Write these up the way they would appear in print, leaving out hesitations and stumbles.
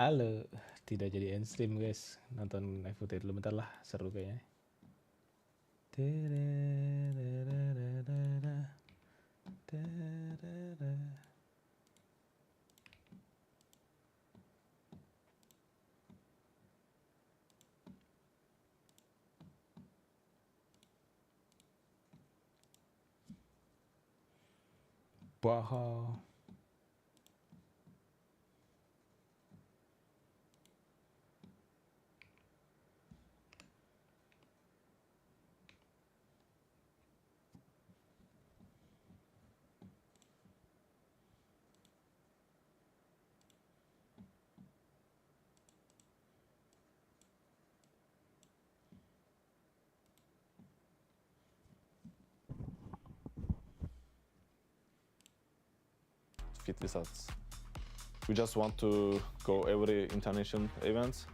Halo, tidak jadi end stream guys, nonton FUT dulu bentar lah, seru kayaknya. Wow. Fit results. We just want to go every international events.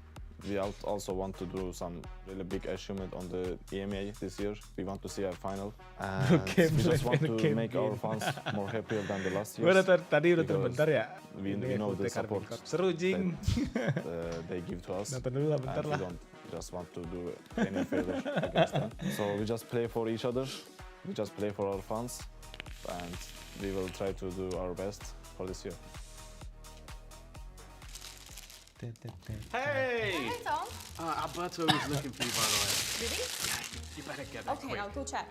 We also want to do some really big achievement on the EMA this year. We want to see our final. And we just want to make our fans more happier than the last years. Tadi udah bentar ya. We know the support seru jing. They give to us. Nonton dulu lah bentar lah. We don't just want to do any favor against them. So we just play for each other. We just play for our fans, and we will try to do our best for this year. Hey! Hey, Tom. Alberto was looking for you, by the way. Really? You better get it Okay, quick. I'll go check.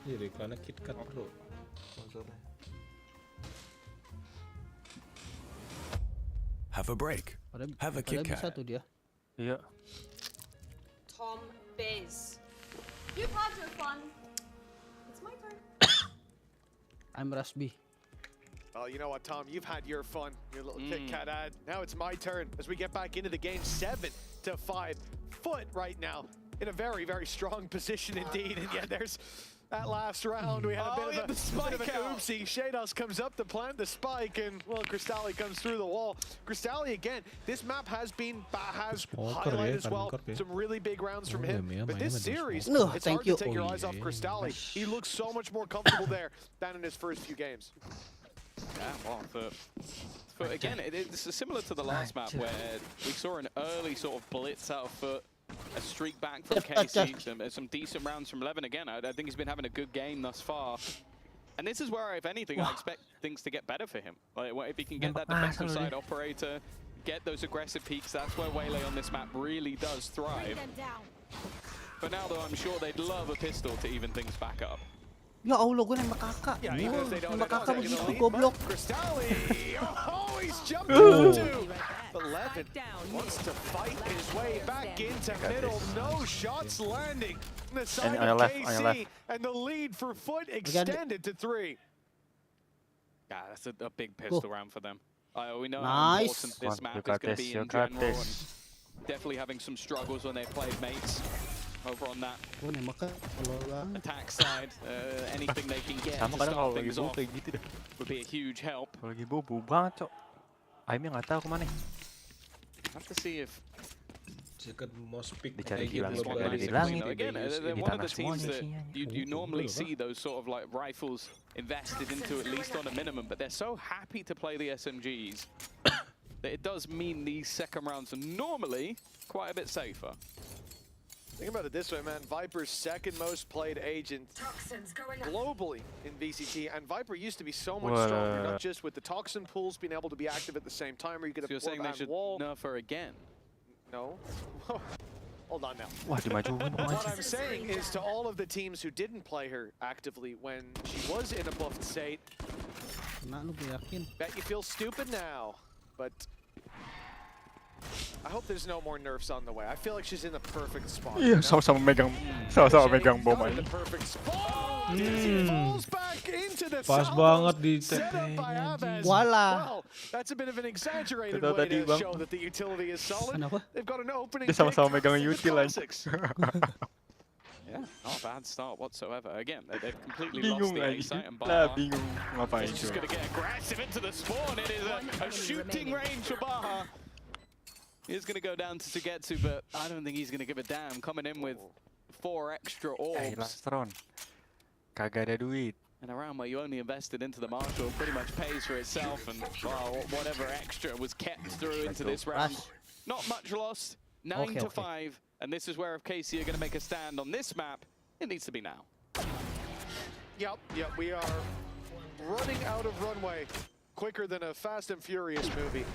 Jadi karena KitKat bro. Have a break. Have a Kit Kat. Bisa tuh dia. Iya. Tom Biz. You've had your fun. It's my turn. I'm Rasby. Well, you know what, Tom? You've had your fun, your little Kit Kat ad. Now it's my turn as we get back into the game. 7-5. Foot right now in a very, very strong position indeed. And yeah, there's that last round. We had a bit of an oopsie. Shados comes up to plant the spike, and well, Cristalli comes through the wall. Cristalli again. This map has highlighted as well some really big rounds from him. But this series, it's hard to take your eyes off Cristalli. He looks so much more comfortable there than in his first few games. Yeah, well, Foot again, it's similar to the last map where we saw an early sort of blitz out of Foot, a streak back from KC, some decent rounds from Levin again. I think he's been having a good game thus far. And this is where, if anything, I expect things to get better for him. Like, if he can get that defensive side operator, get those aggressive peaks, that's where Waylay on this map really does thrive. But now, though, I'm sure they'd love a pistol to even things back up. Ya Allah, gue nembak kakak. Yeah, even if they don't Nembak kakak begitu, lead, goblok. Cristalli! Oh, he's jumped into! But Levin wants to fight his way back into middle. No shots landing on the side of KC. And the lead for Foot extended to 3. Yeah, that's a big pistol round for them. We know how Nice. important this map is going to be in general, and definitely having some struggles when they played mates over on that Gue nembak ke attack side. Anything they can get Sama to kadang kalau start lagi things bobo off kayak gitu deh. would be a huge help. Kalau lagi bobo banget, cok. Aimnya nggak tahu kemana. Have to see if Dicari hilang this juga one ada di managed to langit, win. Again, they're di one of tanah the teams semuanya that isinya. you normally see those sort of like rifles invested into at least on a minimum, but they're so happy to play the SMGs that it does mean these second rounds are normally quite a bit safer. Think about it this way, man. Viper's second most played agent globally in VCT, and Viper used to be so much stronger, not just with the toxin pools being able to be active at the same time, where you get So you're saying they should nerf her again? No. Hold on now. Wah, dimajuin. What I'm saying is to all of the teams who didn't play her actively when she was in a buffed state, Kena lu, gue yakin. bet you feel stupid now, but I hope there's no more nerfs on the way. I feel like she's in the perfect spot. Iya, sama-sama megang bom aja. The perfect spot. Dizzy falls back into the Pas salvo banget di set up by Abez. Wala. Well, that's a bit of an exaggerated Tahu way tadi, to Bang. show that the utility is solid. Kenapa? They've got an opening. Dia sama-sama pick megang with util aja. classics. Yeah, not a bad start whatsoever. Again, they've completely Bingung lost the A lagi. site and Lah, Baha. bingung ngapain He's just coba. going to get aggressive into the spawn. It is a shooting range for Baha. He's going to go down to Sugetsu, but I don't think he's going to give a damn. Coming in with 4 extra Eh, orbs. Lastron. Kagak ada duit. in a round where you only invested into the Marshall pretty much pays for itself, and well, whatever extra was kept through into this round. Not much lost, 9-5, and this is where if KC are going to make a stand on this map, it needs to be now. Yep, we are running out of runway quicker than a Fast and Furious movie.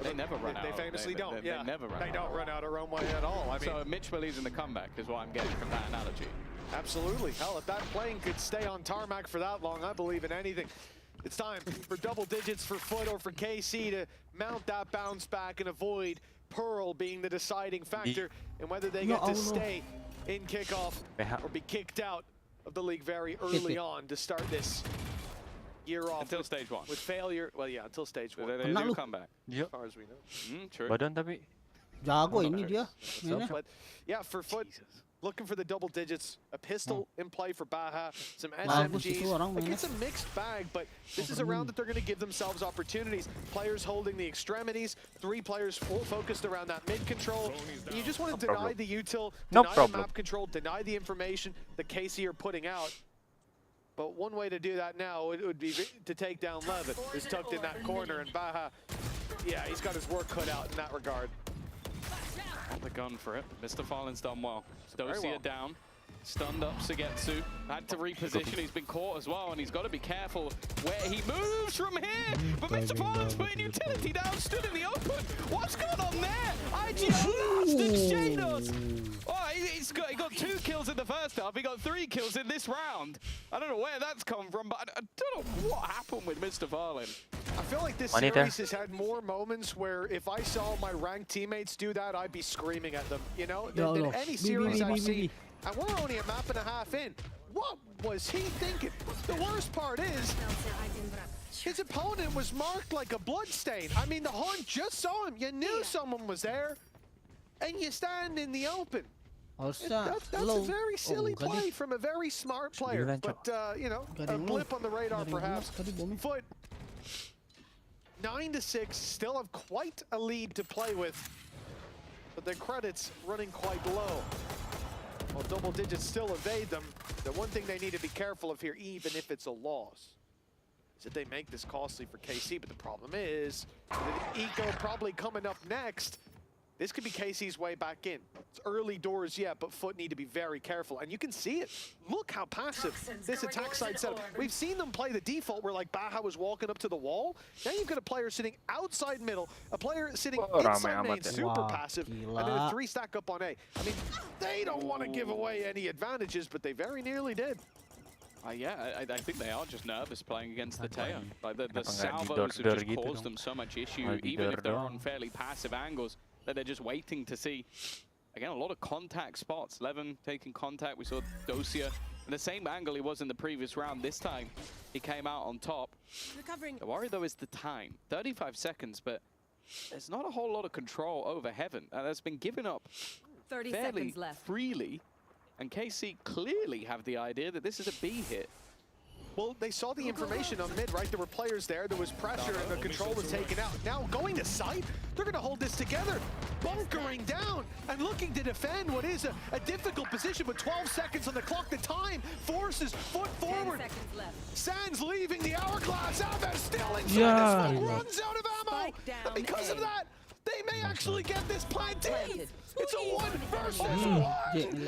They never run out. They famously don't. They never run out. They don't run out of runway at all. I mean, so Mitch believes in the comeback is what I'm getting from that analogy. Absolutely. Hell, if that plane could stay on tarmac for that long, I believe in anything. It's time for double digits for Foot or for KC to mount that bounce back and avoid Pearl being the deciding factor in whether they get to stay in kickoff or be kicked out of the league very early on to start this year off. Until stage 1. With failure. Well, yeah, until stage 1. They do come back. As far as we know. True. Badan tapi. Jago ini dia. But yeah, for Foot, looking for the double digits, a pistol in play for Baja, some SMGs. Like, it's a mixed bag, but this is a round that they're going to give themselves opportunities. Players holding the extremities, 3 players full focused around that mid control. You just want to deny the util, deny the map control, deny the information that KC are putting out. But one way to do that now would be to take down Levin, who's tucked in that corner, and Baja, yeah, he's got his work cut out in that regard. On the gun for it. Mr. Fallen's done well. Dosia down. Stunned up Sugetsu. Had to reposition. He's been caught as well, and he's got to be careful where he moves from here. But Mr. Fallen's putting utility down, stood in the open. What's going on there? IGL lost and Shados. Oh, he got 2 kills in the first half. He got 3 kills in this round. I don't know where that's come from, but I don't know what happened with Mr. Fallen. I feel like this series has had more moments where if I saw my ranked teammates do that, I'd be screaming at them, you know, than any series I've seen. And we're only a map and a half in. What was he thinking? The worst part is, his opponent was marked like a bloodstain. I mean, the hunt just saw him. You knew someone was there, and you stand in the open. That's a very silly play from a very smart player. But, you know, a blip on the radar perhaps. Foot, 9-6, still have quite a lead to play with, but their credits running quite low. Well, double digits still evade them. The one thing they need to be careful of here, even if it's a loss, is that they make this costly for KC. But the problem is, with Eco probably coming up next, this could be KC's way back in. It's early doors yet, but Foot need to be very careful. And you can see it. Look how passive this attack side setup. We've seen them play the default where like Baja was walking up to the wall. Now you've got a player sitting outside middle, a player sitting inside main, super passive, and then a 3 stack up on A. I mean, they don't want to give away any advantages, but they very nearly did. Yeah, I think they are just nervous playing against the Teo. Like the salvos have just caused them so much issue, even if they're on fairly passive angles, that they're just waiting to see. Again, a lot of contact spots. Levin taking contact. We saw Dosia in the same angle he was in the previous round. This time, he came out on top. The worry, though, is the time. 35 seconds, but there's not a whole lot of control over Heaven. That's been given up 30 fairly seconds left. freely. And KC clearly have the idea that this is a B hit. Well, they saw the information on mid, right? There were players there, there was pressure, and the control was taken out. Now, going to site, they're going to hold this together, bunkering down and looking to defend what is a difficult position with 12 seconds on the clock. The time forces Foot forward. 10 seconds left. Sands leaving the hourglass. Alves still inside. This one runs out of ammo. And because of that, they may actually get this planted. It's a 1 versus 1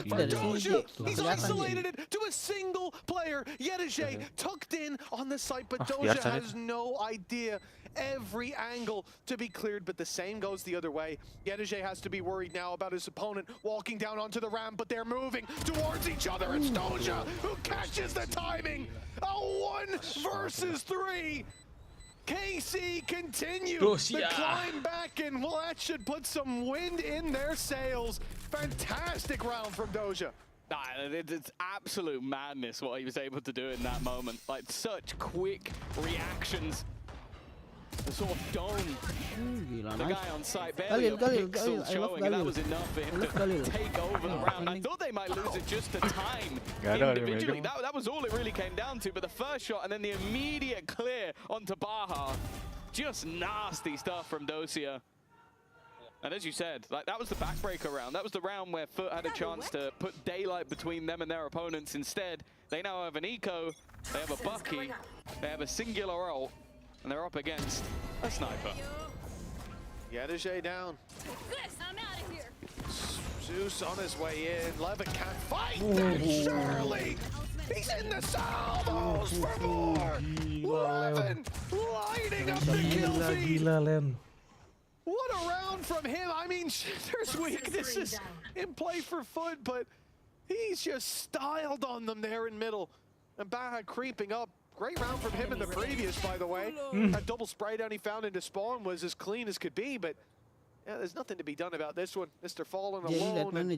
for Doja. He's isolated it to a single player. Yedege tucked in on the site, but Doja has no idea every angle to be cleared, but the same goes the other way. Yedege has to be worried now about his opponent walking down onto the ramp, but they're moving towards each other. It's Doja who catches the timing. A 1 versus 3. KC continue the climb back, and well, that should put some wind in their sails. Fantastic round from Doja. It's absolute madness what he was able to do in that moment. Like, such quick reactions. The sort of dome. The guy on site barely a pixel showing, and that was enough for him to take over the round. I thought they might lose it just to time individually. That was all it really came down to. But the first shot and then the immediate clear onto Baja. Just nasty stuff from Dosia. And as you said, like, that was the backbreaker round. That was the round where Foot had a chance to put daylight between them and their opponents. Instead, they now have an eco They have a Bucky, they have a singular ult, and they're up against a sniper. Gajadi down. I'm out of here. Zeus on his way in. Levin can't fight. Surely he's in the salvos for more. Levin lighting up the kill feed. Gila, Len. What a round from him. I mean, there's weaknesses in play for Foot, but he's just styled on them there in middle. And Baha creeping up. Great round from him in the previous, by the way. That double spray down he found into spawn was as clean as could be, but yeah, there's nothing to be done about this one. Mr. Fallen alone. And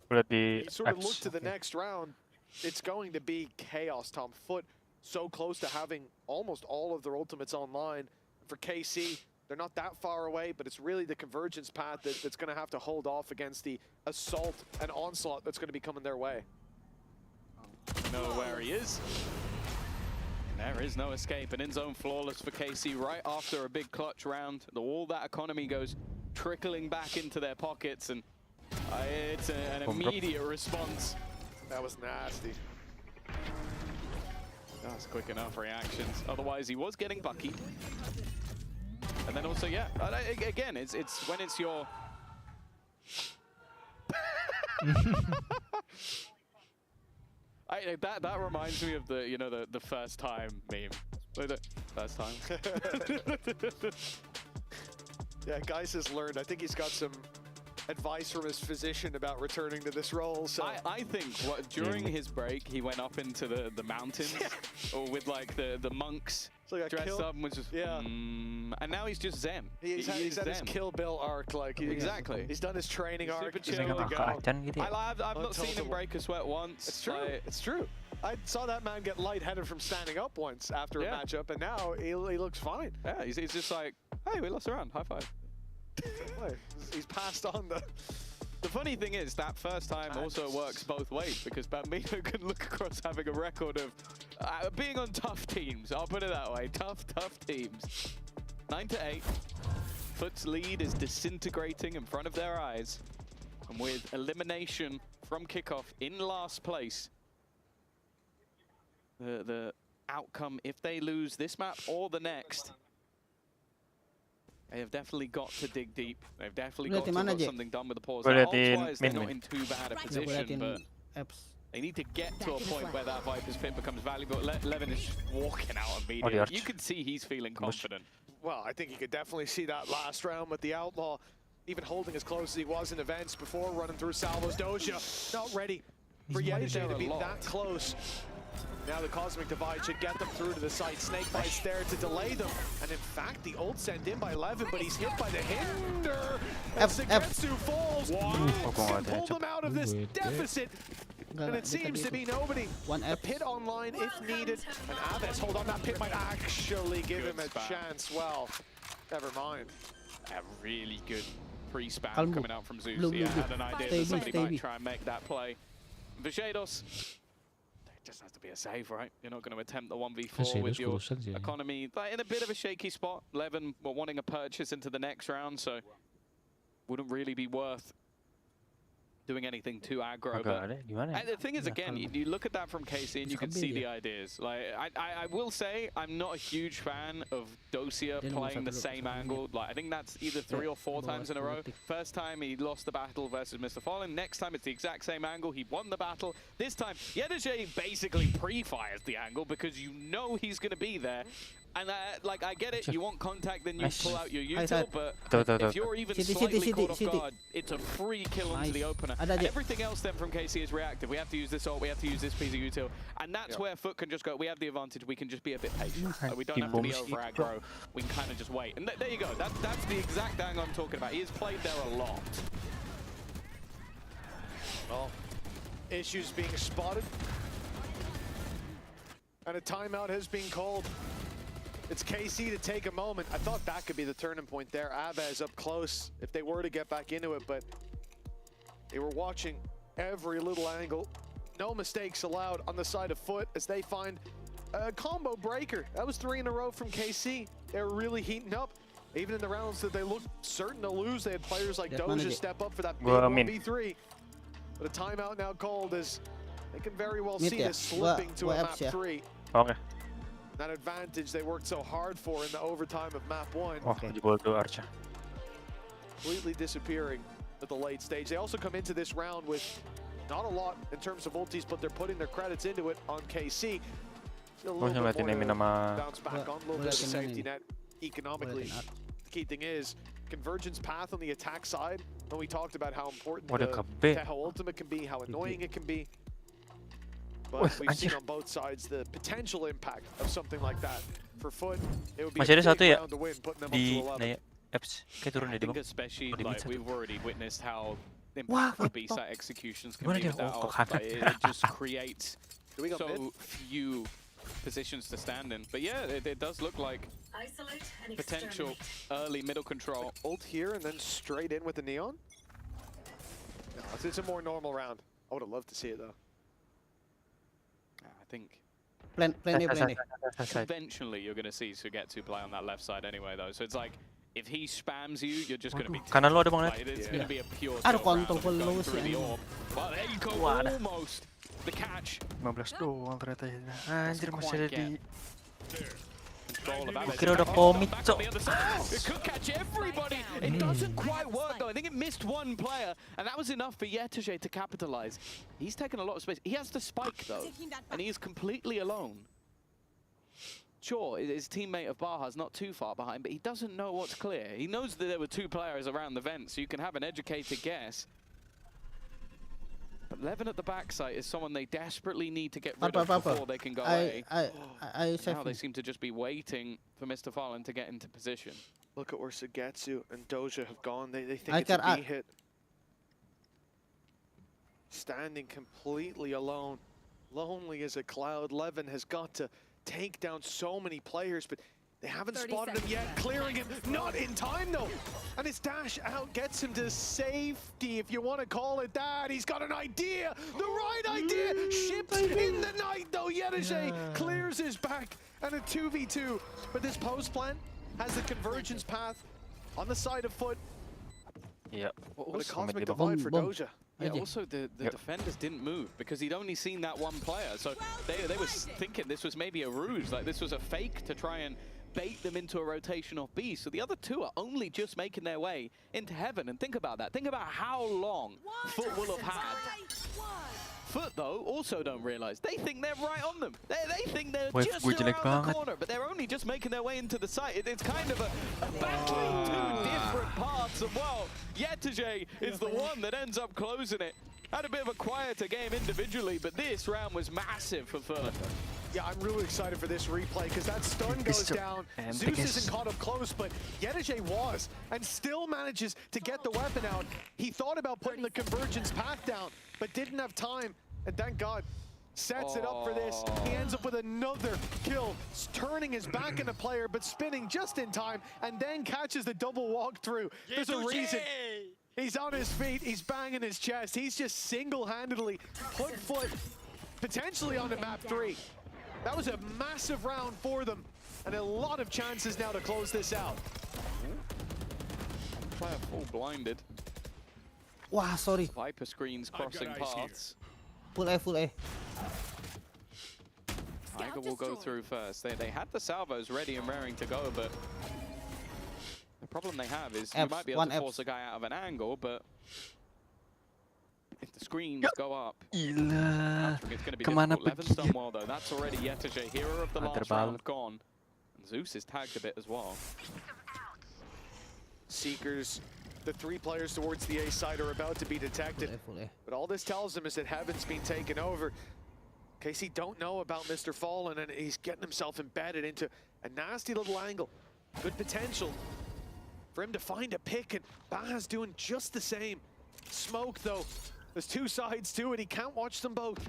Udah di you sort of look apps. to the next round. It's going to be chaos, Tom. Foot so close to having almost all of their ultimates online. For KC, they're not that far away, but it's really the convergence path that's going to have to hold off against the assault and onslaught that's going to be coming their way. Know where he is. There is no escape, and in-zone flawless for KC right after a big clutch round. All that economy goes trickling back into their pockets, and it's an immediate response. That was nasty. That's quick enough reactions. Otherwise, he was getting Bucky. And then also, yeah, again, it's when it's your... that reminds me of the the first time meme. Like the first time. Yeah, Geis has learned. I think he's got some advice from his physician about returning to this role. So I think during his break he went up into the mountains or with like the monks like dressed up and was just and now he's just zen. He's had his Kill Bill arc, like exactly. He's done his training He's arc. super He's chill. good to go. I've not seen him break a sweat once. It's true. It's true. I saw that man get lightheaded from standing up once after a matchup, and now he looks fine. Yeah, he's just like, hey, we lost a round. High five. He's passed on the... The funny thing is, that first time also works both ways, because Bambino can look across having a record of being on tough teams. I'll put it that way. Tough teams. 9-8. Foot's lead is disintegrating in front of their eyes. And with elimination from kickoff in last place, the outcome, if they lose this map or the next, they have definitely got to dig deep. They've definitely got to get something done with the pause. Ults-wise, they're not in too bad a position, but they need to get to a point where that Viper's Pit becomes valuable. Levin is walking out immediately. You can see he's feeling confident. Well, I think you could definitely see that last round with the Outlaw, even holding as close as he was in events before, running through Salvo's Doja. Not ready for Gajadi to be that close. Now the Cosmic Divide should get them through to the site. Snakebite's there to delay them. And in fact, the ult sent in by Levin, but he's hit by the Hinder. And Sugetsu falls. Can pull them out of this deficit. And it seems to be nobody. A pit online if needed. And Aves, hold on, that pit might actually give him a chance. Well, never mind. A really good pre-spam coming out from Zeus. He had an idea that somebody might try and make that play. Vishados. Just has to be a save, right? You're not going to attempt the 1v4 with your economy in a bit of a shaky spot. Levin were wanting a purchase into the next round, so wouldn't really be worth doing anything too aggro. But the thing is, again, you look at that from KC and you can see the ideas. Like I will say, I'm not a huge fan of Dosia playing the same angle. Like I think that's either 3 or 4 times in a row. First time he lost the battle versus Mr. Fallen. Next time it's the exact same angle. He won the battle. This time, Gajadi basically pre-fires the angle because you know he's going to be there. And like I get it, you want contact, then you pull out your util, but if you're even slightly caught off guard, it's a free kill onto the opener. And everything else then from KC is reactive. We have to use this ult, we have to use this piece of util. And that's where Foot can just go, we have the advantage, we can just be a bit patient. We don't have to be over aggro, we can kind of just wait. And there you go, that's the exact angle I'm talking about. He has played there a lot. Well, issues being spotted. And a timeout has been called. It's KC to take a moment. I thought that could be the turning point there. Aves up close if they were to get back into it, but they were watching every little angle. No mistakes allowed on the side of Foot as they find a combo breaker. That was 3 in a row from KC. They were really heating up. Even in the rounds that they looked certain to lose, they had players like Doja step up for that big 1v3. But a timeout now called as They can very well Mid see ya? this slipping to Gua a map apps ya. 3. Oke. That advantage they worked so hard for in the overtime of map 1. Oh, jebol tuh Archa. Completely disappearing at the late stage. They also come into this round with not a lot in terms of ultis, but they're putting their credits into it on KC. A little bit more to bounce back on, a little bit of a safety net economically. The key thing is, Convergence path on the attack side, when we talked about how important the Teho ultimate can be, how annoying it can be. But we've seen on both sides the potential impact of something like that. For Foot, it would be a big round to win, putting them up to 11. I think especially, like, we've already witnessed how impactful B-side executions can be with that ult. Like, it just creates so few positions to stand in. But yeah, it does look like potential early middle control. Ult here and then straight in with the Neon? No, it's a more normal round. I would have loved to see it though. I think Plan A. conventionally you're going to see Sugetsu play on that left side anyway though. So it's like, if he spams you, you're just going to be kanan lo ada banget. like, it's going to be a pure Aduh, round kontol of going lu through sih, the anjing. orb. Well, there you go, almost the catch. 15 doang ternyata ya. Anjir masih ada di Kira udah komit, Cok. It could catch everybody. It doesn't quite work though. I think it missed one player, and that was enough for Yetege to capitalize. He's taken a lot of space. He has the spike though, and he is completely alone. Sure, his teammate of Baja's not too far behind, but he doesn't know what's clear. He knows that there were two players around the vent, so you can have an educated guess. But Levin at the backside is someone they desperately need to get rid of before they can go away. Now they seem to just be waiting for Mr. Fallen to get into position. Look at where Sugetsu and Doja have gone. They think it's a B hit. Standing completely alone. Lonely as a cloud. Levin has got to take down so many players, but they haven't spotted him yet. Clearing him, not in time though. And his dash out gets him to safety, if you want to call it that. He's got an idea, the right idea. Ships in the night though. Yetege clears his back and a 2v2. But this post plan has the convergence path on the side of Foot. Yeah. What a cosmic divide for Doja. Yeah, also the defenders didn't move because he'd only seen that one player. So they were thinking this was maybe a ruse, like this was a fake to try and bait them into a rotation off B. So the other two are only just making their way into heaven. And think about that. Think about how long Foot will have had. Foot, though, also don't realize. They think they're right on them. They think they're just around the corner, but they're only just making their way into the site. It's kind of a battling two different paths. And, well, Yetege is the one that ends up closing it. Had a bit of a quieter game individually, but this round was massive for Foot. Yeah, I'm really excited for this replay because that stun goes down. Zeus isn't caught up close, but Yetege was, and still manages to get the weapon out. He thought about putting the convergence path down, but didn't have time. And thank God, sets it up for this. He ends up with another kill, turning his back into player, but spinning just in time, and then catches the double walkthrough. There's a reason. He's on his feet, he's banging his chest. He's just single-handedly put Foot potentially onto map 3. That was a massive round for them, and a lot of chances now to close this out. Player full blinded. Wah, sorry. Viper screens crossing paths. Full A. Tiger will go through first. They had the salvos ready and raring to go, but the problem they have is you might be able to force a guy out of an angle, but if the screens go up, it's going to be difficult. Levin's done well though. That's already Yetege, hero of the last round, gone. And Zeus is tagged a bit as well. Seekers, the 3 players towards the A side are about to be detected. But all this tells them is that Heaven's been taken over. KC don't know about Mr. Fallen, and he's getting himself embedded into a nasty little angle. Good potential for him to find a pick, and Baja's doing just the same. Smoke though. There's 2 sides to it. He can't watch them both.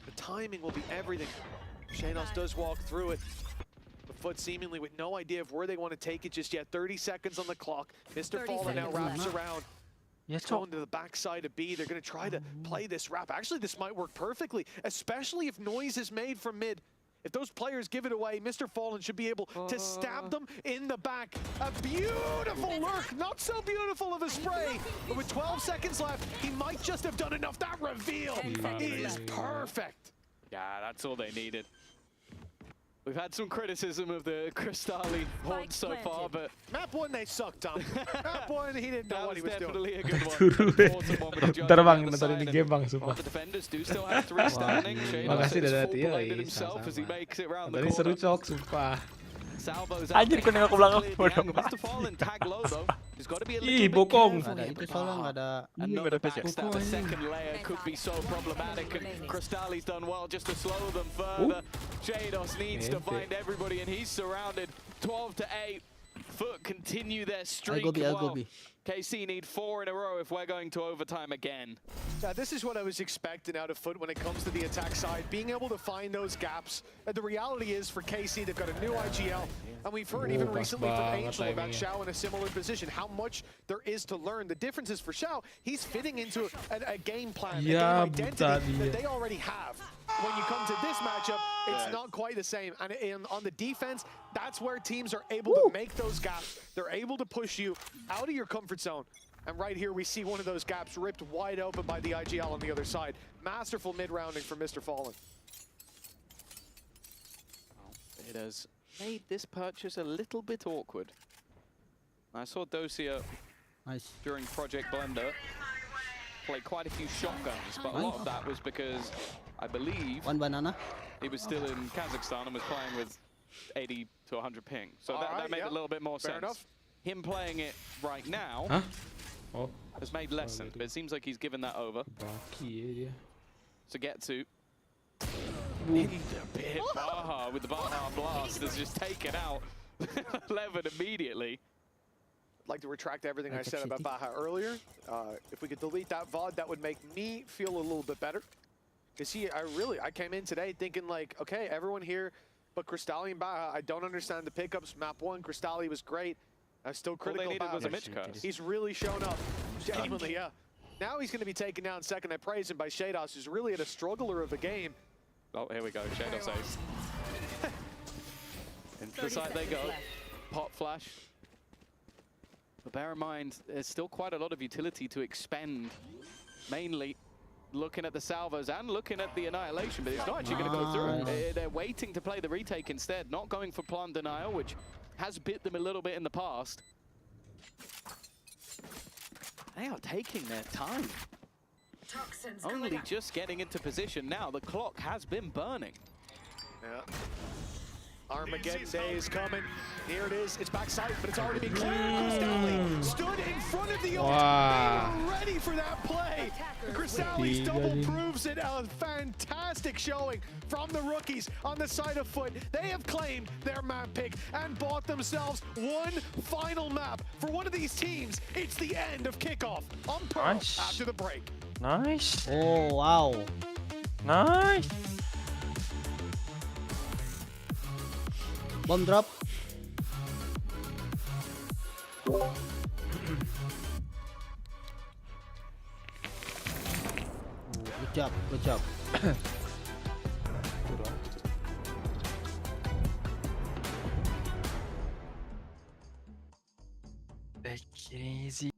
The timing will be everything. Xenos does walk through it. The Foot seemingly with no idea of where they want to take it just yet. 30 seconds on the clock. Mr. Fallen now wraps around. Going to the backside of B. They're going to try to play this wrap. Actually, this might work perfectly, especially if noise is made from mid. If those players give it away, Mr. Fallen should be able to stab them in the back. A beautiful lurk, not so beautiful of a spray, but with 12 seconds left, he might just have done enough. That reveal is perfect. Yeah, that's all they needed. We've had some criticism of the Crystali haunt so far, but Map 1, they sucked, Tom. Map 1, he didn't know that what was he was doing. definitely a good one. Turu. Awesome one with the judge Bentar on bang, the other nonton side, ini and game bang, sumpah. the defenders do still have 3 standing. Makasih Shayna dari is hati, full-bladed yoi, himself as he sama-sama. makes it round Tadi the seru corner. cok, sumpah. Salvo's Anjir, kau nengok ke belakang. Mr. Fallen tag low though. He's got to be a Ih, little bit bokong. careful Nggak ada here. itu soalnya nggak ada. Another backstab, the second layer could be so problematic, and Crystali's done well just to slow them further. Shados needs to find everybody, and he's surrounded. 12 to 8. Foot continue their streak. I'll go Well, B. KC need 4 in a row if we're going to overtime again. This is what I was expecting out of Foot when it comes to the attack side, being able to find those gaps. The reality is for KC, they've got a new IGL, and we've heard even recently from Angel about Xiao in a similar position, how much there is to learn. The difference is for Xiao, he's fitting into a game plan, a game identity that they already have. When you come to this matchup, it's not quite the same. And on the defense, that's where teams are able to make those gaps. They're able to push you out of your comfort zone. And right here, we see one of those gaps ripped wide open by the IGL on the other side. Masterful mid-rounding from Mr. Fallen. It has made this purchase a little bit awkward. I saw Dosia Nice. during Project Blender play quite a few shotguns, but a lot of that was because I believe One banana. he was still in Kazakhstan and was playing with 80 to 100 ping. So that made a little bit more sense. Enough. Him playing it right now Hah? Oh, has made less sense, but it seems like he's given that over. baki ya dia. To get to in the pit, Baha with the Baha blast has just taken out Levin immediately. I'd like to retract everything I said about Baha earlier. If we could delete that VOD, that would make me feel a little bit better. Because I came in today thinking like, okay, everyone here but Crystali and Baha, I don't understand the pickups. Map 1, Crystali was great. I was still critical All they needed about was a Mitch curse. He's really shown up, genuinely, yeah. Now he's going to be taken down second. I praise him by Shados, who's really at a struggler of a game. Oh, here we go, Shadow ace. Into the side they go. Pot flash. But bear in mind, there's still quite a lot of utility to expend. Mainly looking at the salvos and looking at the annihilation, but it's not actually going to go through. They're waiting to play the retake instead, not going for plant denial, which has bit them a little bit in the past. They are taking their time. Only just getting into position now. The clock has been burning. Yeah. Armageddon day is coming. Here it is. It's backside, but it's already been cleared. Crystali stood in front of the ult. Wow. They were ready for that play. Crystali's double proves it. A fantastic showing from the rookies on the side of Foot. They have claimed their map pick and bought themselves one final map. For one of these teams, it's the end of kickoff on Pearl after the break. Nice. Oh wow. Nice. Bomb drop. Good job. Good job. Take it easy.